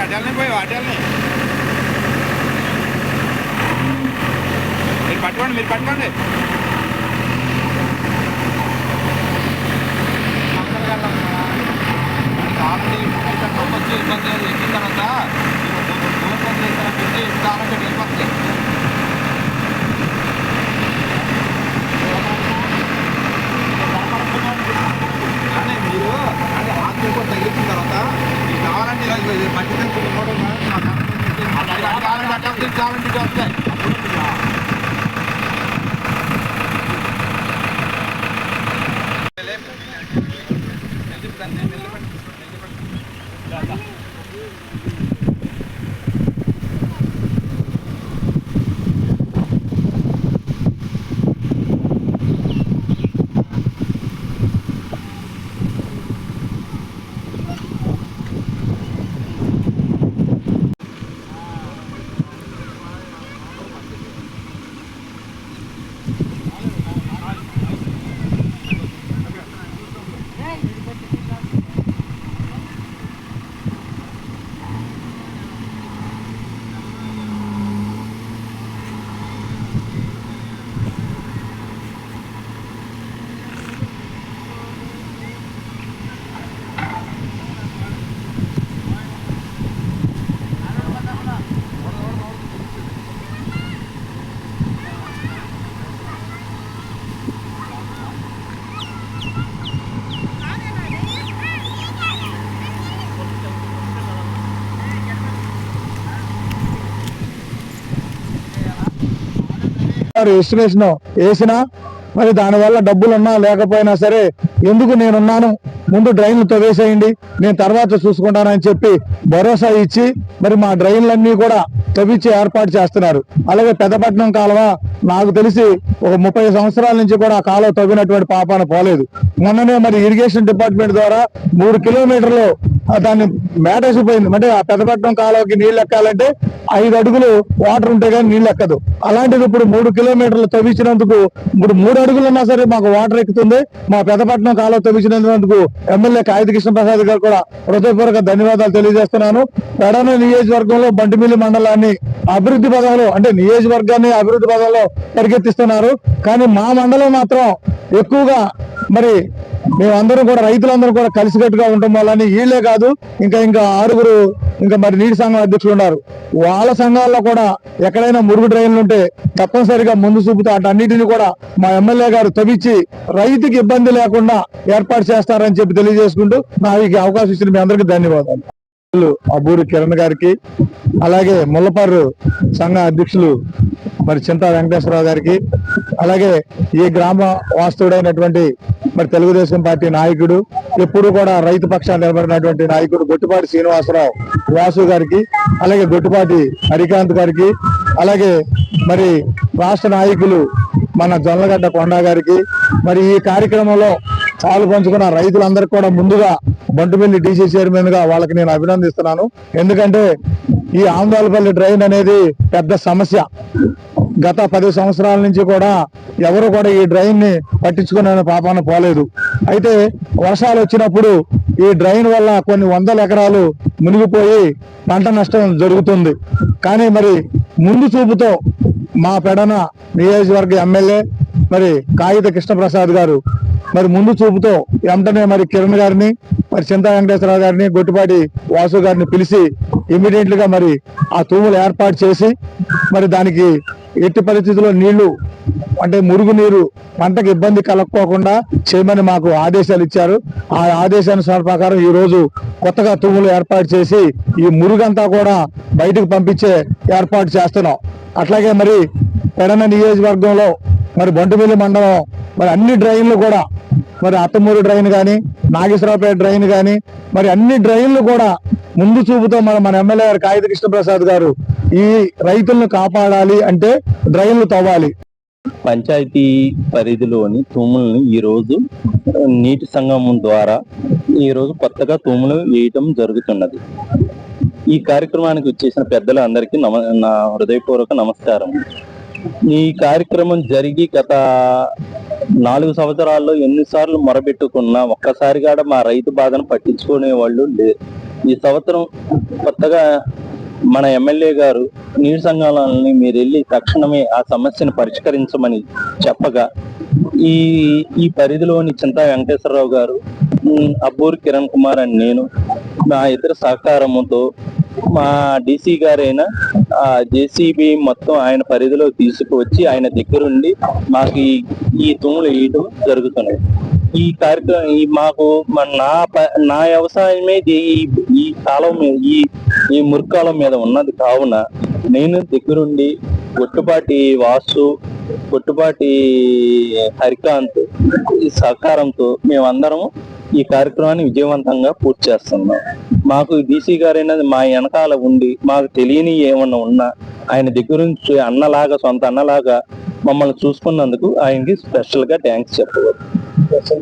అటాలని పోయి అటాలని మీరు పట్టుకోండి ఆల్రెడీ వచ్చి ఇబ్బంది ఎక్కిన తర్వాత వెళ్ళిపోతుంది. కానీ మీరు అంటే హాస్పిటల్ తగ్గించిన తర్వాత మీకు కావాలంటే మట్టి కావాలంటే వస్తాయి. ఎస్టిమేషన్ వేసినా మరి దానివల్ల డబ్బులు ఉన్నా లేకపోయినా సరే ఎందుకు నేనున్నాను, ముందు డ్రైన్లు తవ్వేసేయండి, నేను తర్వాత చూసుకుంటానని చెప్పి భరోసా ఇచ్చి మరి మా డ్రైన్లన్నీ కూడా తవ్వించి ఏర్పాటు చేస్తున్నారు. అలాగే పెద్దపట్నం కాలువ నాకు తెలిసి ఒక 30 సంవత్సరాల నుంచి కూడా ఆ కాలువ తవ్వినటువంటి పాపాన పోలేదు. మొన్ననే మరి ఇరిగేషన్ డిపార్ట్మెంట్ ద్వారా 3 కిలోమీటర్లు దాన్ని మేటేసిపోయింది. అంటే ఆ పెద్దపట్నం కాలువకి నీళ్లు ఎక్కాలంటే 5 అడుగులు వాటర్ ఉంటే కానీ నీళ్ళు ఎక్కదు. అలాంటిది ఇప్పుడు 3 కిలోమీటర్లు తవ్వించినందుకు ఇప్పుడు 3 అడుగులు ఉన్నా సరే మాకు వాటర్ ఎక్కుతుంది. మా పెద్దపట్నం కాలువ తవ్వించినందుకు ఎమ్మెల్యే కాగిత కృష్ణప్రసాద్ గారు కూడా హృదయపూర్వక ధన్యవాదాలు తెలియజేస్తున్నాను. పెడన నియోజకవర్గంలో బంటిమిల్లి మండలాన్ని అభివృద్ధి పదంలో అంటే నియోజకవర్గాన్ని అభివృద్ధి పదంలో పరిగెత్తిస్తున్నారు. కానీ మా మండలం మాత్రం ఎక్కువగా మరి మేమందరం కూడా రైతులందరూ కూడా కలిసికట్టుగా ఉండటం వల్ల వీళ్ళే కాదు ఇంకా 6 ఇంకా మరి నీటి సంఘం అధ్యక్షులు ఉన్నారు. వాళ్ళ సంఘాల్లో కూడా ఎక్కడైనా మురుగు డ్రైన్లు ఉంటే తప్పనిసరిగా ముందు చూపుతూ అన్నిటిని కూడా మా ఎమ్మెల్యే గారు తవ్వించి రైతుకి ఇబ్బంది లేకుండా ఏర్పాటు చేస్తారని చెప్పి తెలియజేసుకుంటూ నాకు ఈ అవకాశం ఇచ్చిన మీ అందరికీ ధన్యవాదాలు. అబ్బూరి కిరణ్ గారికి, అలాగే ముల్లపర్రు సంఘ అధ్యక్షులు మరి చింతా వెంకటేశ్వరరావు గారికి, అలాగే ఈ గ్రామ వాస్తుడైనటువంటి మరి తెలుగుదేశం పార్టీ నాయకుడు, ఎప్పుడు కూడా రైతు పక్షాన్ని నిలబడినటువంటి నాయకుడు గొట్టిపాటి శ్రీనివాసరావు వాసు గారికి, అలాగే గొట్టిపాటి హరికాంత్ గారికి, అలాగే మరి రాష్ట్ర నాయకులు మన జొన్నలగడ్డ కొండా గారికి, మరి ఈ కార్యక్రమంలో పాలు పంచుకున్న రైతులందరికీ కూడా ముందుగా బంటుమిల్లి డీసీ చైర్మన్ గా వాళ్ళకి నేను అభినందిస్తున్నాను. ఎందుకంటే ఈ ఆందోళపల్లి డ్రైన్ అనేది పెద్ద సమస్య. గత 10 సంవత్సరాల నుంచి కూడా ఎవరు కూడా ఈ డ్రైన్ ని పట్టించుకునే పాపాన పోలేదు. అయితే వర్షాలు వచ్చినప్పుడు ఈ డ్రైన్ వల్ల కొన్ని 100 ఎకరాలు మునిగిపోయి పంట నష్టం జరుగుతుంది. కానీ మరి ముందు చూపుతో మా పెడన నియోజకవర్గ ఎమ్మెల్యే మరి కాగిత కృష్ణప్రసాద్ గారు మరి ముందు చూపుతో వెంటనే మరి కిరణ్ గారిని, మరి చింతా వెంకటేశ్వరరావు గారిని, గొట్టిపాటి వాసు గారిని పిలిచి ఇమీడియట్ గా మరి ఆ తూములు ఏర్పాటు చేసి మరి దానికి ఎట్టి పరిస్థితుల్లో నీళ్లు అంటే మురుగు నీరు పంటకు ఇబ్బంది కలగకోకుండా చేయమని మాకు ఆదేశాలు ఇచ్చారు. ఆ ఆదేశానుసార ప్రకారం ఈ రోజు కొత్తగా తూములు ఏర్పాటు చేసి ఈ మురుగంతా కూడా బయటకు పంపించే ఏర్పాటు చేస్తున్నాం. అట్లాగే మరి పెడన నియోజకవర్గంలో మరి బంటుమిల్లి మండలం మరి అన్ని డ్రైన్లు కూడా మరి అత్తమూరు డ్రైన్ కానీ నాగేశ్వరరావుపేట డ్రైన్ కానీ మరి అన్ని డ్రైన్లు కూడా ముందు చూపుతో మన ఎమ్మెల్యే గారు కాగిత కృష్ణప్రసాద్ గారు ఈ రైతులను కాపాడాలి అంటే డ్రైన్లు తవ్వాలి. పంచాయతీ పరిధిలోని తూములను ఈ రోజు నీటి సంగమం ద్వారా ఈ రోజు కొత్తగా తూములు వేయటం జరుగుతున్నది. ఈ కార్యక్రమానికి వచ్చేసిన పెద్దలు అందరికీ నా హృదయపూర్వక నమస్కారం. ఈ కార్యక్రమం జరిగి గత 4 సంవత్సరాల్లో ఎన్నిసార్లు మొరబెట్టుకున్నా ఒక్కసారిగా మా రైతు బాధను పట్టించుకునే వాళ్ళు లేరు. ఈ సంవత్సరం కొత్తగా మన ఎమ్మెల్యే గారు నీటి సంఘాలని మీరు వెళ్ళి తక్షణమే ఆ సమస్యను పరిష్కరించమని చెప్పగా ఈ పరిధిలోని చింతా వెంకటేశ్వరరావు గారు, అబ్బూరి కిరణ్ కుమార్ అని నేను మా ఇద్దరు సహకారంతో మా డీసీ గారైన జేసీబీ మొత్తం ఆయన పరిధిలో తీసుకువచ్చి ఆయన దగ్గరుండి మాకు ఈ తూములు వేయడం జరుగుతున్నాయి. ఈ కార్యక్రమం మాకు నా వ్యవసాయమే ఈ కాలం మీద ఈ మురికాలం మీద ఉన్నది కావున నేను దగ్గరుండి గొట్టుపాటి వాసు, గొట్టుపాటి హరికాంత్ ఈ సహకారంతో మేమందరం ఈ కార్యక్రమాన్ని విజయవంతంగా పూర్తి చేస్తున్నాం. మాకు డీసీ గారైనది మా వెనకాల ఉండి మాకు తెలియని ఏమన్నా ఉన్నా ఆయన దగ్గర నుంచి అన్నలాగా, సొంత అన్నలాగా మమ్మల్ని చూసుకున్నందుకు ఆయనకి స్పెషల్ గా థ్యాంక్స్ చెప్పవచ్చు.